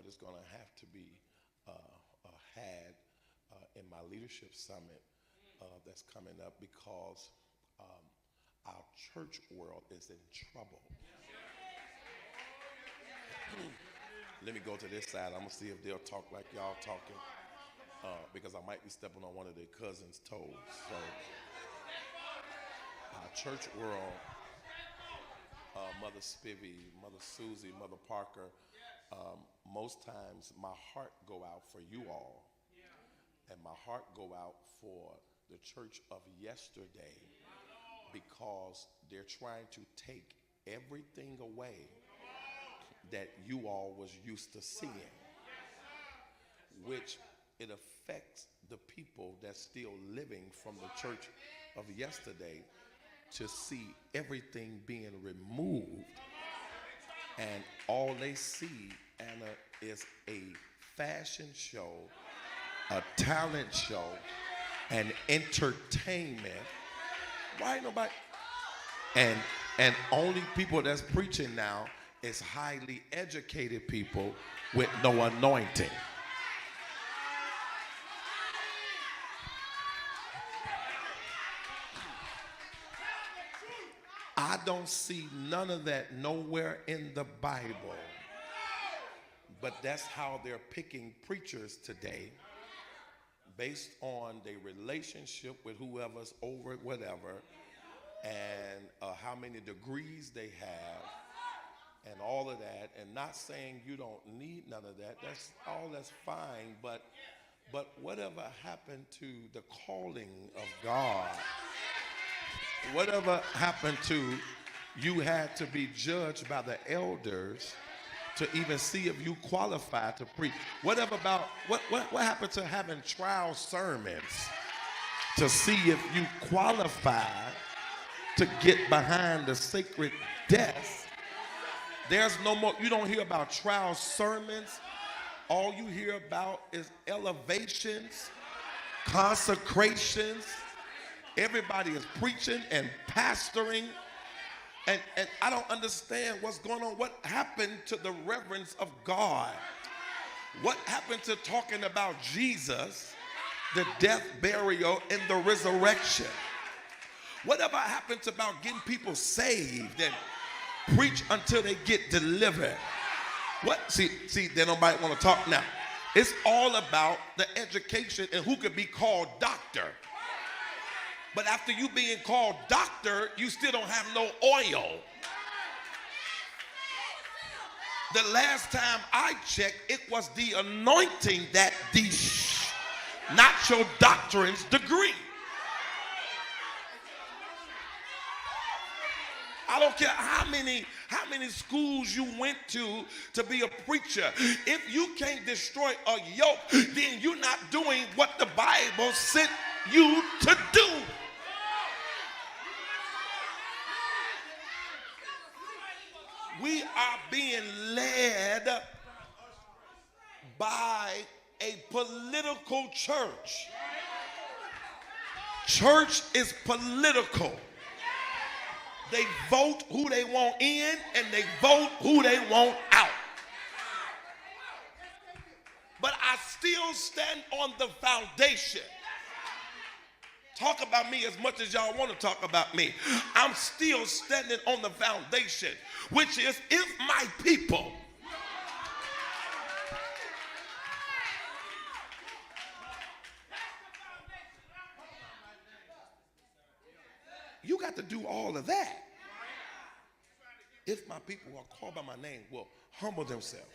what is going to have to be had in my leadership summit that's coming up, because our church world is in trouble. Let me go to this side. I'm going to see if they'll talk like y'all talking, because I might be stepping on one of their cousins' toes. So our church world, Mother Spivey, Mother Susie, Mother Parker, most times my heart go out for you all, and my heart go out for the church of yesterday, because they're trying to take everything away that you all was used to seeing, which it affects the people that's still living from the church of yesterday to see everything being removed, and all they see, Anna, is a fashion show, a talent show, and entertainment. Why nobody? And only people that's preaching now is highly educated people with no anointing. I don't see none of that nowhere in the Bible. But that's how they're picking preachers today, based on their relationship with whoever's over it, whatever, and how many degrees they have, and all of that. And not saying you don't need none of that. That's fine. But whatever happened to the calling of God? Whatever happened to you had to be judged by the elders to even see if you qualify to preach? Whatever about what happened to having trial sermons to see if you qualify to get behind the sacred desk? There's no more. You don't hear about trial sermons. All you hear about is elevations, consecrations. Everybody is preaching and pastoring, and I don't understand what's going on. What happened to the reverence of God? What happened to talking about Jesus, the death, burial, and the resurrection? Whatever happened to about getting people saved and preach until they get delivered? What? See, then nobody want to talk now. It's all about the education and who could be called doctor. But after you being called doctor, you still don't have no oil. The last time I checked, it was the anointing that not your doctrine's degree. I don't care how many schools you went to be a preacher. If you can't destroy a yoke, then you're not doing what the Bible sent you to do. We are being led by a political church. Church is political. They vote who they want in and they vote who they want out. But I still stand on the foundation. Talk about me as much as y'all want to talk about me. I'm still standing on the foundation, which is, if my people you got to do all of that. If my people who are called by my name will humble themselves.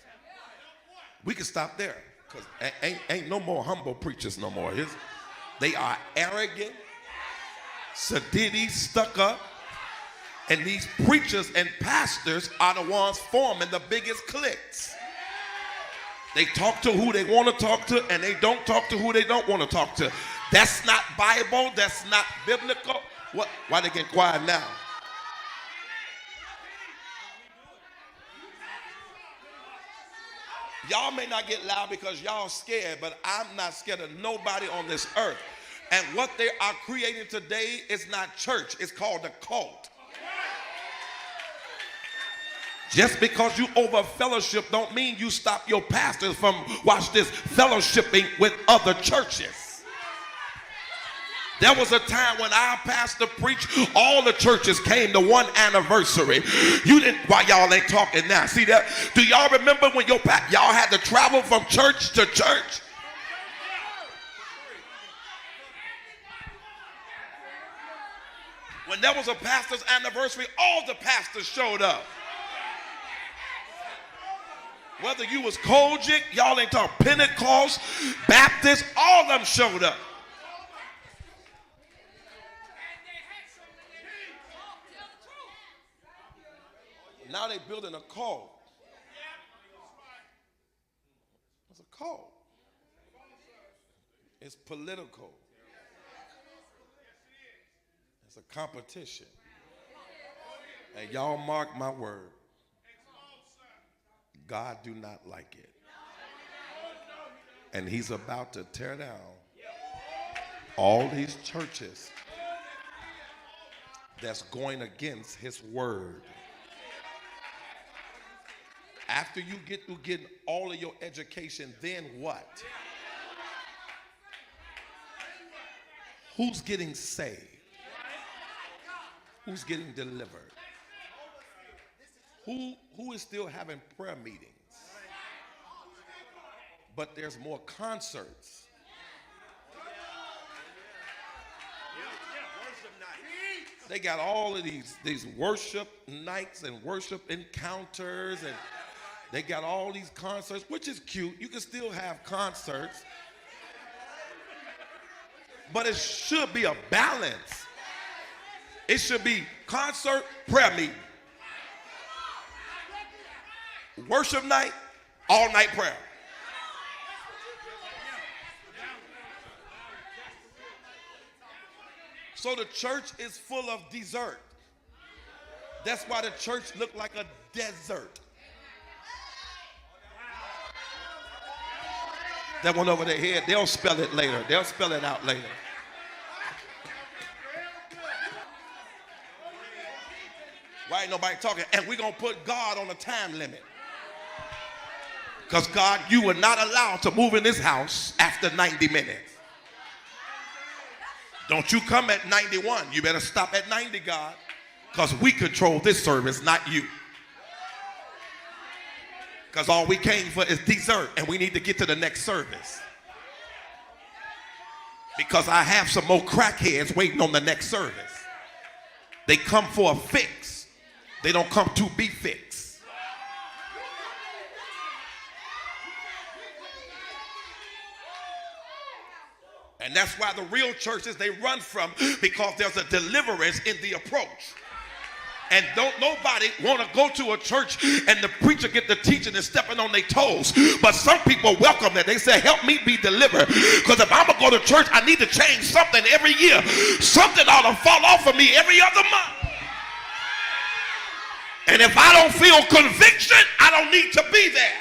We can stop there, because ain't no more humble preachers no more. They are arrogant, sedity, stuck up, and these preachers and pastors are the ones forming the biggest cliques. They talk to who they want to talk to, and they don't talk to who they don't want to talk to. That's not Bible. That's not biblical. What? Why they getting quiet now? Y'all may not get loud because y'all scared, but I'm not scared of nobody on this earth. And what they are creating today is not church. It's called a cult. Just because you over fellowship don't mean you stop your pastors from, watch this, fellowshipping with other churches. There was a time when our pastor preached, all the churches came to one anniversary. You didn't, why y'all ain't talking now? See that? Do y'all remember when y'all had to travel from church to church? When there was a pastor's anniversary, all the pastors showed up. Whether you was Kojic, y'all ain't talking Pentecost, Baptist, all of them showed up. Now they building a cult. It's a cult. It's political. It's a competition. And y'all mark my word. God do not like it. And he's about to tear down all these churches that's going against his word. After you get through getting all of your education, then what? Who's getting saved? Who's getting delivered? Who is still having prayer meetings? But there's more concerts. They got all of these worship nights and worship encounters, and they got all these concerts, which is cute. You can still have concerts. But it should be a balance. It should be concert, prayer meeting. Worship night, all night prayer. So the church is full of dessert. That's why the church looked like a desert. That one over their head, they'll spell it later. They'll spell it out later. Why ain't nobody talking? And we're going to put God on a time limit. Because God, you were not allowed to move in this house after 90 minutes. Don't you come at 91. You better stop at 90, God. Because we control this service, not you. Because all we came for is dessert, and we need to get to the next service. Because I have some more crackheads waiting on the next service. They come for a fix. They don't come to be fixed. And that's why the real churches they run from, because there's a deliverance in the approach. And don't nobody want to go to a church and the preacher get the teaching and stepping on their toes. But some people welcome that. They say, help me be delivered. Because if I'm going to go to church, I need to change something every year. Something ought to fall off of me every other month. And if I don't feel conviction, I don't need to be there.